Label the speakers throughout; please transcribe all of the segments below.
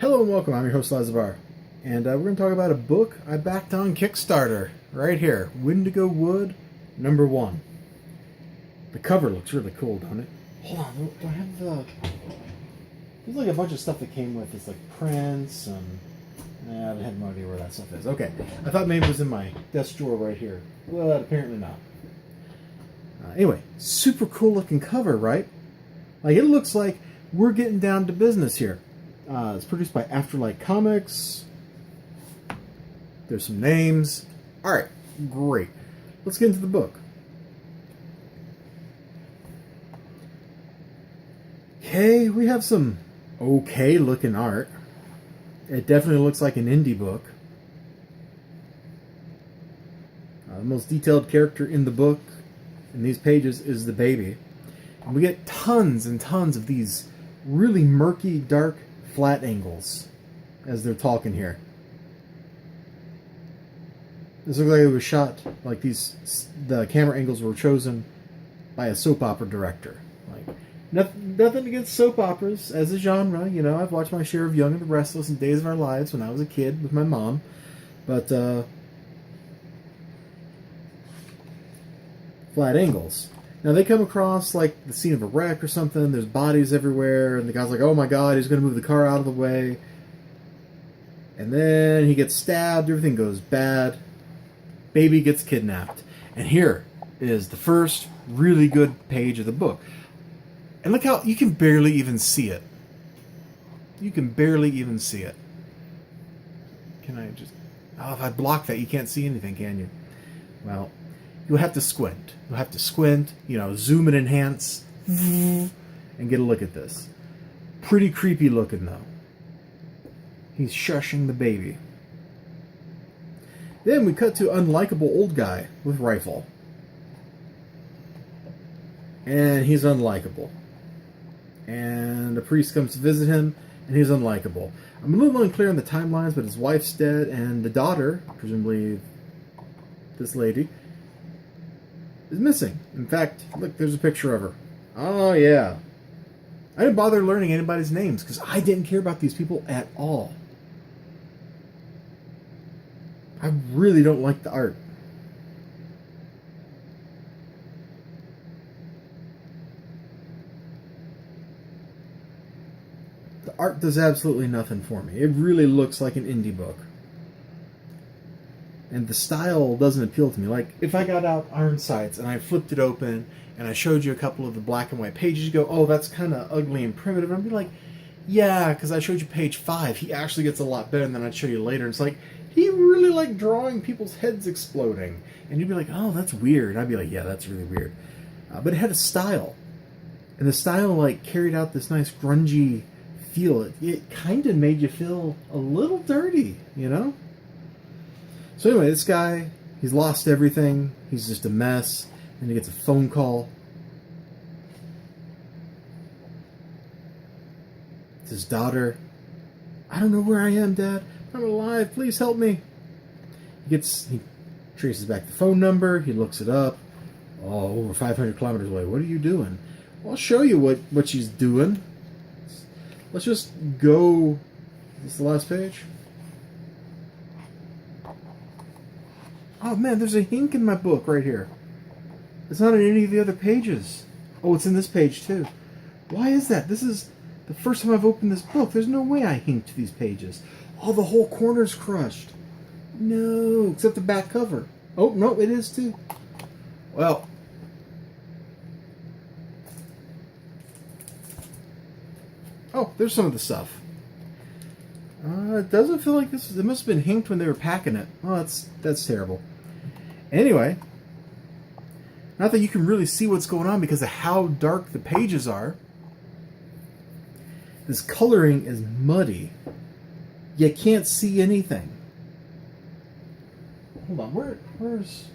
Speaker 1: Hello and welcome, I'm your host Elizibar, and we're going to talk about a book I backed on Kickstarter, right here, Wendigo Wood, #1. The cover looks really cool, don't it? Hold on, do I have the... There's like a bunch of stuff that came with this, like prints, and... I have no idea where that stuff is. Okay, I thought maybe it was in my desk drawer right here. Well, apparently not. Anyway, super cool looking cover, right? Like, it looks like we're getting down to business here. It's produced by Afterlight Comics. There's some names. Alright, great. Let's get into the book. Okay, we have some okay looking art. It definitely looks like an indie book. The most detailed character in the book, in these pages, is the baby. And we get tons and tons of these really murky, dark, flat angles as they're talking here. This looks like it was shot like these. The camera angles were chosen by a soap opera director. Like nothing against soap operas as a genre. You know, I've watched my share of Young and the Restless and Days of Our Lives when I was a kid with my mom, but flat angles. Now, they come across, like, the scene of a wreck or something. There's bodies everywhere. And the guy's like, oh, my God, he's going to move the car out of the way. And then he gets stabbed. Everything goes bad. Baby gets kidnapped. And here is the first really good page of the book. And look how you can barely even see it. You can barely even see it. Can I just... Oh, if I block that, you can't see anything, can you? Well... You'll have to squint. You'll have to squint, you know, zoom and enhance, and get a look at this. Pretty creepy looking, though. He's shushing the baby. Then we cut to unlikable old guy with rifle. And he's unlikable. And a priest comes to visit him, and he's unlikable. I'm a little unclear on the timelines, but his wife's dead, and the daughter, presumably this lady, is missing. In fact, look, there's a picture of her. Oh, yeah. I didn't bother learning anybody's names because I didn't care about these people at all. I really don't like the art. The art does absolutely nothing for me. It really looks like an indie book. And the style doesn't appeal to me. Like, if I got out Iron Sights and I flipped it open and I showed you a couple of the black and white pages, you go, oh, that's kind of ugly and primitive. And I'd be like, yeah, because I showed you page 5. He actually gets a lot better than I'd show you later. And it's like, he really liked drawing people's heads exploding. And you'd be like, oh, that's weird. And I'd be like, yeah, that's really weird. But it had a style. And the style, like, carried out this nice grungy feel. It kind of made you feel a little dirty, you know? So anyway, this guy, he's lost everything. He's just a mess. And he gets a phone call. It's his daughter. I don't know where I am, Dad. I'm alive. Please help me. He traces back the phone number. He looks it up. Oh, over 500 kilometers away. What are you doing? Well, I'll show you what she's doing. Let's just go. Is this the last page? Oh man, there's a hink in my book right here. It's not in any of the other pages. Oh, it's in this page too. Why is that? This is the first time I've opened this book. There's no way I hinked these pages. Oh, the whole corner's crushed. No, except the back cover. Oh, no, it is too. Well. Oh, there's some of the stuff. It doesn't feel like this. It must have been hinked when they were packing it. Oh, that's terrible. Anyway, not that you can really see what's going on because of how dark the pages are. This coloring is muddy. You can't see anything. Hold on, where's...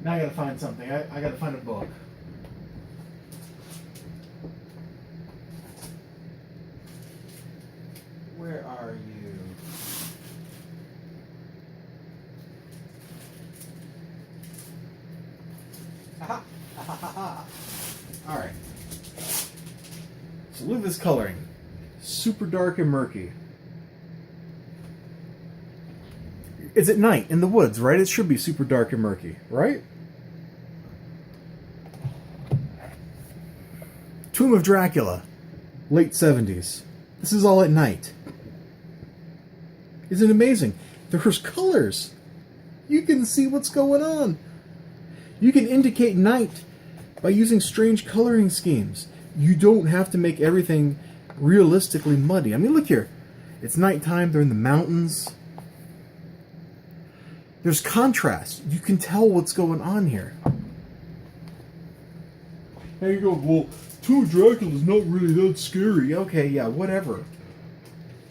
Speaker 1: Now I gotta find something. I gotta find a book. Where are you? Aha! Alright. So look at this coloring. super dark and murky. It's at night in the woods, right? It should be super dark and murky, right? Tomb of Dracula, late 70s. This is all at night. Isn't it amazing? There's colors. You can see what's going on. You can indicate night by using strange coloring schemes. You don't have to make everything realistically muddy. I mean, look here. It's nighttime. They're in the mountains. There's contrast. You can tell what's going on here. And you go, well, Tomb of Dracula's not really that scary. Okay, yeah, whatever.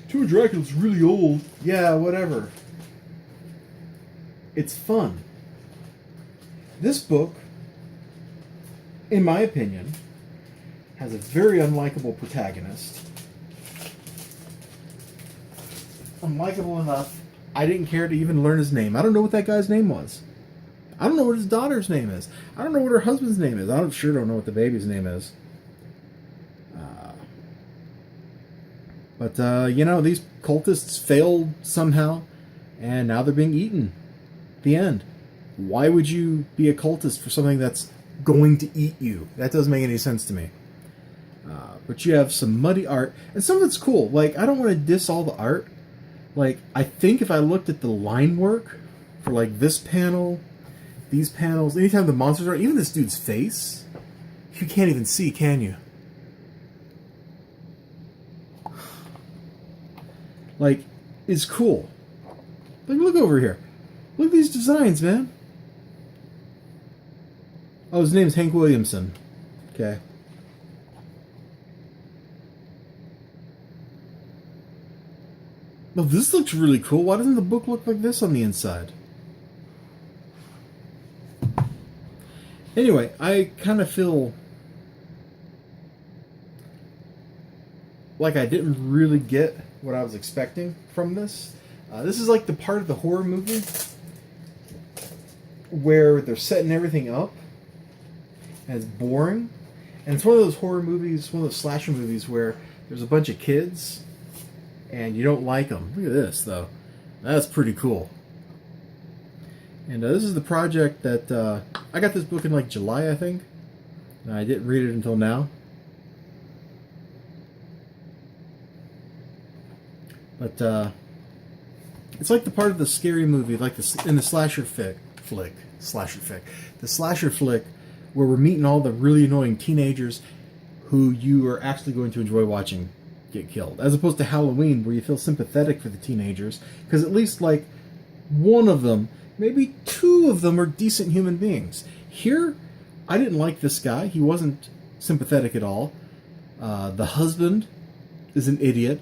Speaker 1: Tomb of Dracula's really old. Yeah, whatever. It's fun. This book, in my opinion, has a very unlikable protagonist. Unlikable enough, I didn't care to even learn his name. I don't know what that guy's name was. I don't know what his daughter's name is. I don't know what her husband's name is. I sure don't know what the baby's name is. But you know, these cultists failed somehow, and now they're being eaten. The end. Why would you be a cultist for something that's going to eat you? That doesn't make any sense to me. But you have some muddy art, and some of it's cool. Like, I don't want to diss all the art. Like, I think if I looked at the line work for, like, this panel, these panels, anytime the monsters are, even this dude's face, you can't even see, can you? Like, it's cool. Like, look over here. Look at these designs, man. Oh, his name's Hank Williamson. Okay. Well, this looks really cool. Why doesn't the book look like this on the inside? Anyway, I kind of feel like I didn't really get what I was expecting from this. This is like the part of the horror movie where they're setting everything up and it's boring. And it's one of those horror movies, one of those slasher movies where there's a bunch of kids and you don't like them. Look at this, though. That's pretty cool. And this is the project that I got this book in like July, I think. And I didn't read it until now. But it's like the part of the scary movie, like in the slasher flick, the slasher flick, where we're meeting all the really annoying teenagers who you are actually going to enjoy watching get killed, as opposed to Halloween, where you feel sympathetic for the teenagers, because at least like one of them, maybe two of them, are decent human beings. Here, I didn't like this guy. He wasn't sympathetic at all. The husband is an idiot.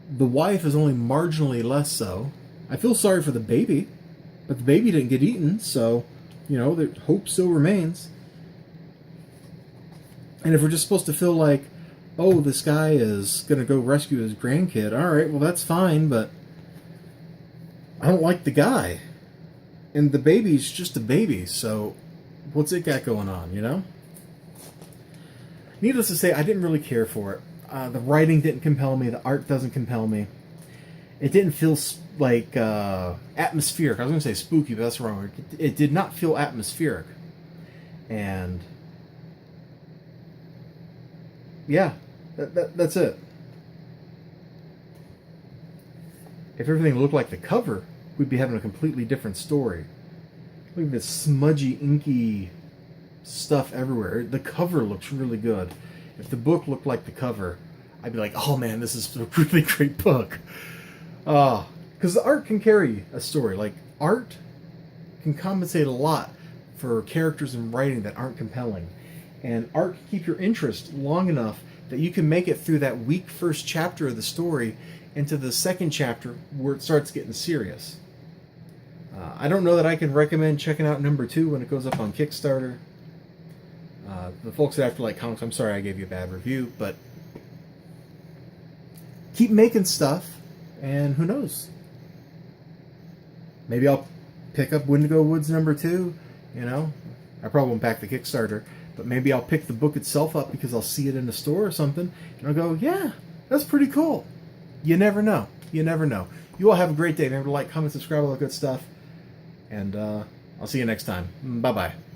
Speaker 1: The wife is only marginally less so. I feel sorry for the baby, but the baby didn't get eaten, so, you know, the hope still remains. And if we're just supposed to feel like, oh, this guy is going to go rescue his grandkid, alright, well, that's fine, but I don't like the guy. And the baby's just a baby, so what's it got going on, you know? Needless to say, I didn't really care for it. The writing didn't compel me. The art doesn't compel me. It didn't feel like atmospheric. I was going to say spooky, but that's wrong. It did not feel atmospheric. And yeah, that's it. If everything looked like the cover, we'd be having a completely different story. Look at this smudgy, inky stuff everywhere. The cover looks really good. If the book looked like the cover, I'd be like, oh man, this is a really great book. Because the art can carry a story. Like, art can compensate a lot for characters and writing that aren't compelling. And art can keep your interest long enough that you can make it through that weak first chapter of the story into the second chapter where it starts getting serious. I don't know that I can recommend checking out number 2 when it goes up on Kickstarter. The folks at Afterlight Comics, I'm sorry I gave you a bad review, but keep making stuff, and who knows? Maybe I'll pick up Wendigo Wood's number 2, you know? I probably won't back the Kickstarter, but maybe I'll pick the book itself up because I'll see it in the store or something, and I'll go, yeah, That's pretty cool. You never know. You never know. You all have a great day. Remember to like, comment, subscribe, all that good stuff. And I'll see you next time. Bye-bye.